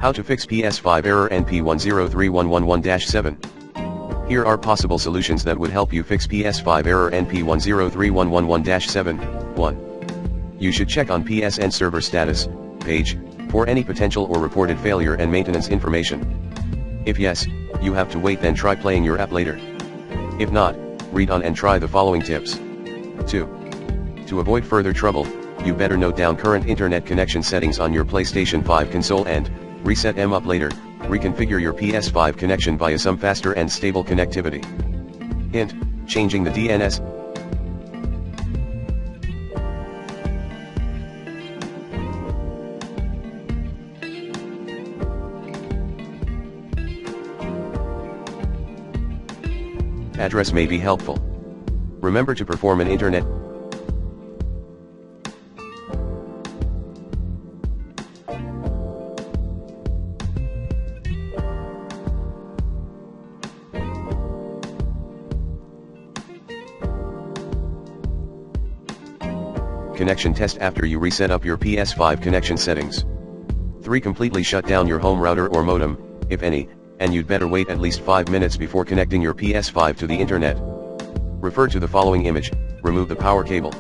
How to fix PS5 Error NP-103111-7. Here are possible solutions that would help you fix PS5 Error NP-103111-7. 1. You should check on PSN server status page for any potential or reported failure and maintenance information. If yes, you have to wait, then try playing your app later. If not, read on and try the following tips. 2. To avoid further trouble, you better note down current internet connection settings on your PlayStation 5 console and reset them up later. Reconfigure your PS5 connection via some faster and stable connectivity. Hint: changing the DNS. Address may be helpful. Remember to perform an internet connection test after you reset up your PS5 connection settings. 3. Completely shut down your home router or modem, if any, and you'd better wait at least 5 minutes before connecting your PS5 to the internet. Refer to the following image. Remove the power cable.